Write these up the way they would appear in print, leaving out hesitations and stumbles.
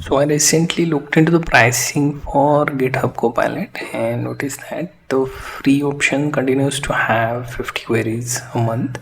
So I recently looked into the pricing for GitHub Copilot and noticed that the free option continues to have 50 queries a month,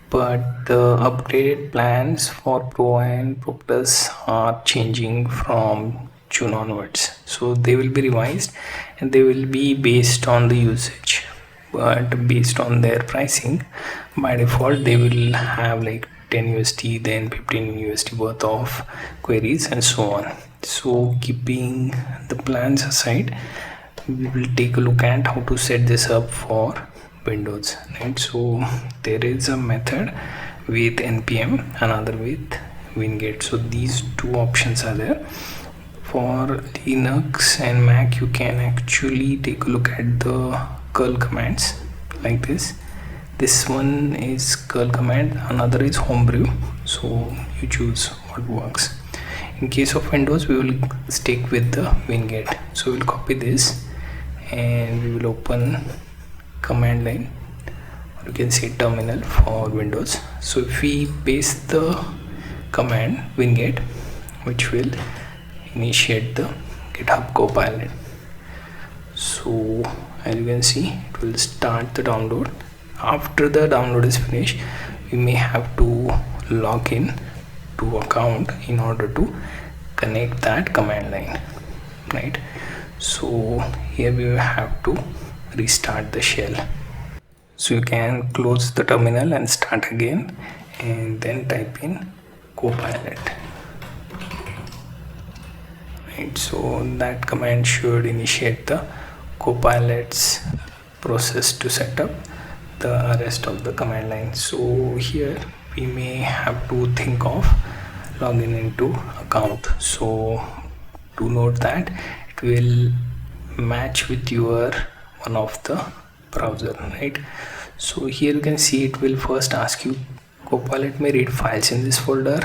but the upgraded plans for Pro and Pro Plus are changing from June onwards. So they will be revised and they will be based on the usage, but based on their pricing, by default they will have like 10 USD, then 15 USD worth of queries and so on. So keeping the plans aside, we will take a look at how to set this up for Windows, right? So there is a method with npm, another with winget. So these two options are there. For Linux and Mac, you can actually take a look at the curl commands like this one is curl command, another is homebrew, so you choose what works. In case of Windows, we will stick with the winget. So we'll copy this and we will open command line, or you can say terminal for Windows. So if we paste the command winget, which will initiate the GitHub Copilot, so as you can see, it will start the download. After the download is finished, we may have to log in to account in order to connect that command line, right? So here we have to restart the shell. So you can close the terminal and start again, and then type in Copilot, right? So that command should initiate the Copilot's process to set up the rest of the command line. So here we may have to think of logging into account. So do note that it will match with your one of the browser, right? So here you can see it will first ask you, Copilot may read files in this folder,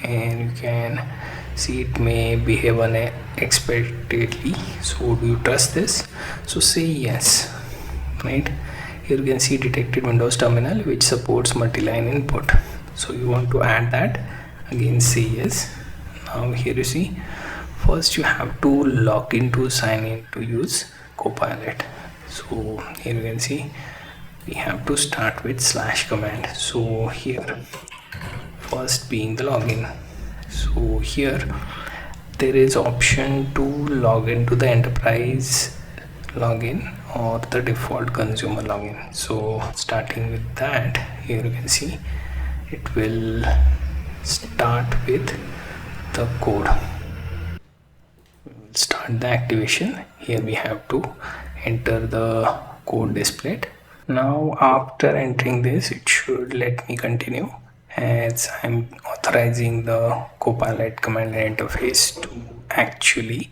and you can see it may behave unexpectedly. So do you trust this? So say yes, right? Here you can see detected Windows terminal which supports multi-line input. So you want to add that, again say yes. Now here you see, first you have to log in to sign in to use Copilot. So here you can see we have to start with / command. So here first being the login. So here there is option to log into the enterprise login or the default consumer login. So starting with that, here you can see it will start with the code. Start the activation. Here we have to enter the code displayed. Now after entering this, it should let me continue, as I'm authorizing the Copilot command line interface to actually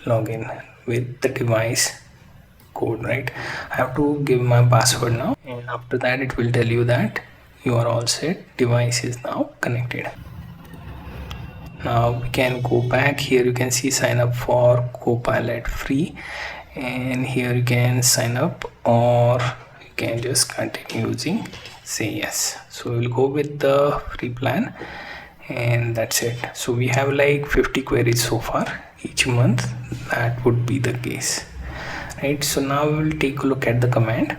log in with the device code, right? I have to give my password now, and after that it will tell you that you are all set, device is now connected. Now we can go back. Here you can see sign up for Copilot free, and here you can sign up, or you can just continue using, say yes. So we'll go with the free plan, and that's it. So we have like 50 queries so far each month. That would be the case, right? So now we will take a look at the command.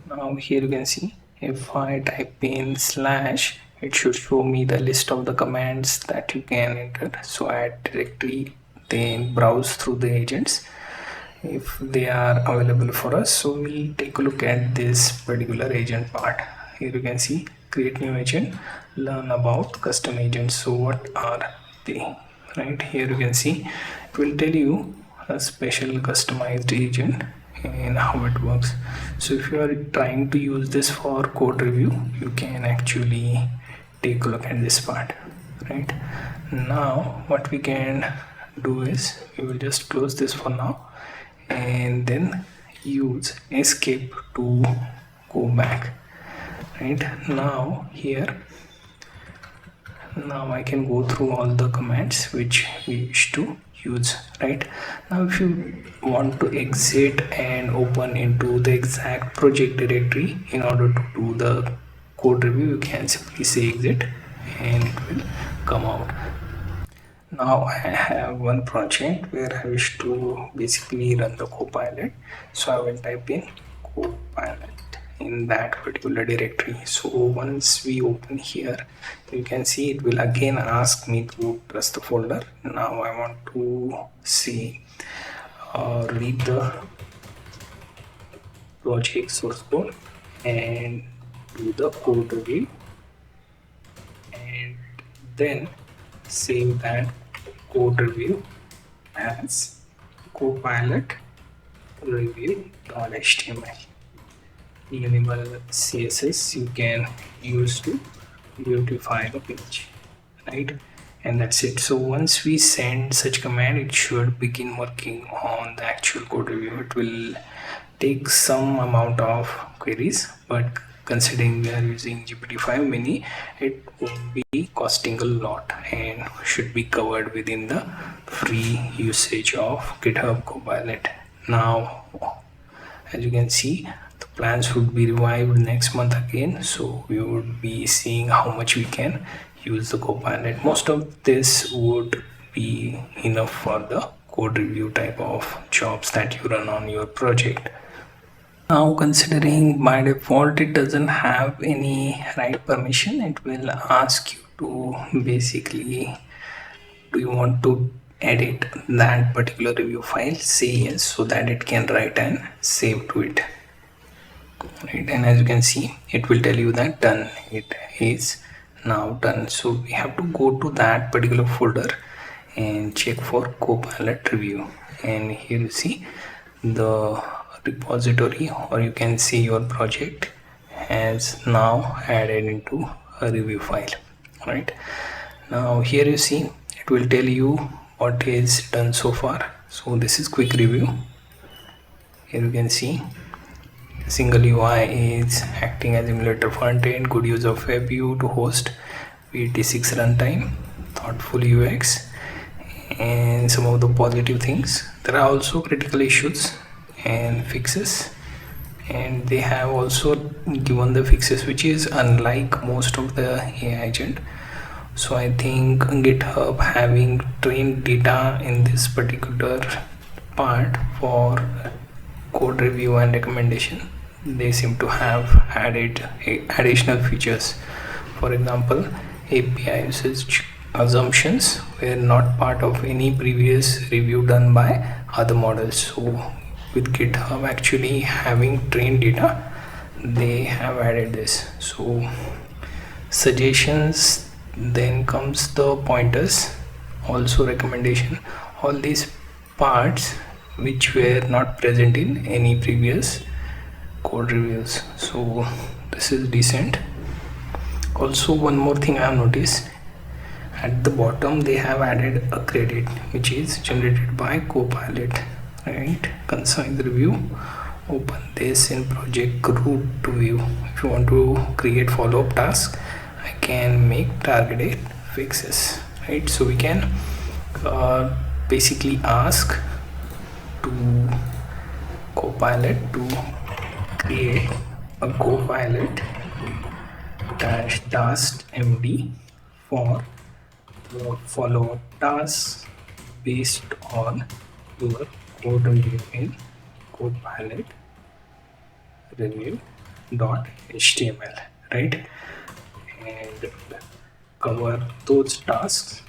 Now here you can see, if I type in /, it should show me the list of the commands that you can enter. So add directory, then browse through the agents if they are available for us. So we'll take a look at this particular agent part. Here you can see create new agent, learn about custom agents. So what are they, right? Here you can see it will tell you a special customized agent and how it works. So if you are trying to use this for code review, you can actually take a look at this part, right? Now what we can do is we will just close this for now, and then use escape to go back, right? Now here, now I can go through all the commands which we wish to use, right? Now if you want to exit and open into the exact project directory in order to do the code review, you can simply say exit and it will come out. Now I have one project where I wish to basically run the Copilot. So I will type in Copilot in that particular directory. So once we open here, you can see it will again ask me to trust the folder. Now I want to see read the project source code and do the code review, and then save that code review as copilot review.html. Minimal css you can use to beautify the page, right? And that's it. So once we send such command, it should begin working on the actual code review. It will take some amount of queries, but considering we are using GPT-5 mini, it won't be costing a lot and should be covered within the free usage of GitHub Copilot. Now as you can see, the plans would be revived next month again, so we would be seeing how much we can use the Copilot. Most of this would be enough for the code review type of jobs that you run on your project. Now considering by default it doesn't have any write permission, it will ask you to basically, do you want to edit that particular review file? Say yes, so that it can write and save to it, right? And as you can see, it will tell you that done. It is now done. So we have to go to that particular folder and check for Copilot review, and here you see the repository, or you can see your project has now added into a review file, right? Now here you see it will tell you what is done so far. So this is quick review. Here you can see single UI is acting as emulator front end, good use of WebView to host v86 runtime, thoughtful UX, and some of the positive things. There are also critical issues and fixes, and they have also given the fixes, which is unlike most of the AI agent. So I think GitHub having trained data in this particular part for code review and recommendation, they seem to have added additional features. For example, API usage assumptions were not part of any previous review done by other models. So with GitHub actually having trained data, they have added this. So suggestions, then comes the pointers, also recommendation, all these parts which were not present in any previous code reviews. So this is decent. Also one more thing I have noticed, at the bottom they have added a credit which is generated by Copilot, right? Concise review, open this in project root to view. If you want to create follow-up task, I can make targeted fixes, right? So we can basically ask to Copilot to create a Copilot dash task MD for follow-up tasks based on your code review in Copilot review.html, right? And cover those tasks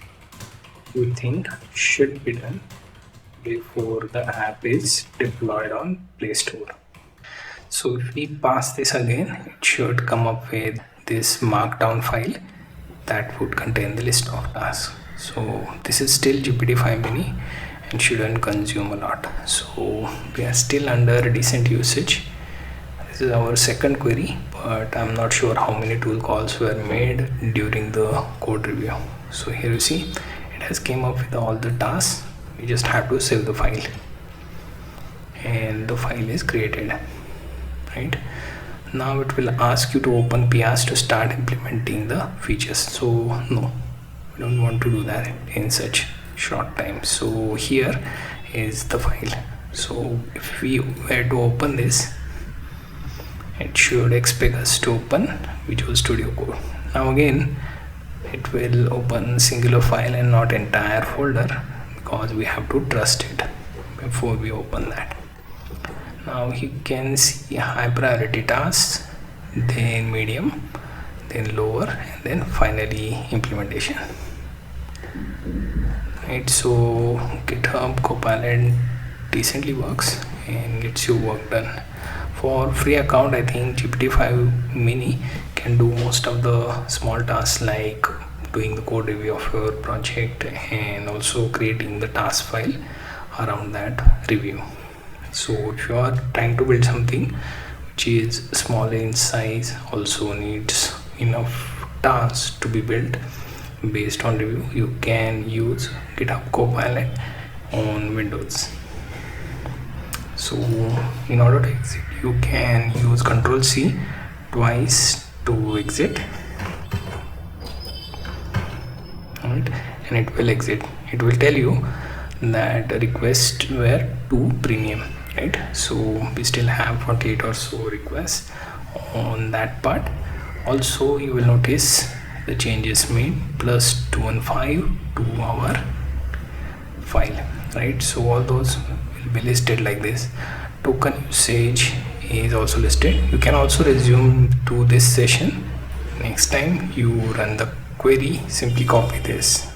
you think should be done before the app is deployed on Play Store. So if we pass this again, it should come up with this markdown file that would contain the list of tasks. So this is still GPT-5 mini and shouldn't consume a lot. So we are still under decent usage. This is our second query, but I'm not sure how many tool calls were made during the code review. So here you see it has came up with all the tasks. We just have to save the file and the file is created, right? Now it will ask you to open PRs to start implementing the features. So no, we don't want to do that in such short time. So here is the file. So if we were to open this, it should expect us to open Visual Studio Code. Now again, it will open singular file and not entire folder, because we have to trust it before we open that. Now you can see high priority tasks, then medium, then lower, and then finally implementation. Right, so GitHub Copilot decently works and gets your work done. For free account, I think GPT-5 mini can do most of the small tasks, like doing the code review of your project and also creating the task file around that review. So if you are trying to build something which is small in size, also needs enough tasks to be built based on review, you can use GitHub Copilot on Windows. So in order to exit, you can use Ctrl+C twice to exit, right? And it will exit. It will tell you that requests were to premium, right? So we still have 48 or so requests on that part. Also you will notice the changes made +215 to our file, right? So all those will be listed like this. Token usage is also listed. You can also resume to this session. Next time you run the query, simply copy this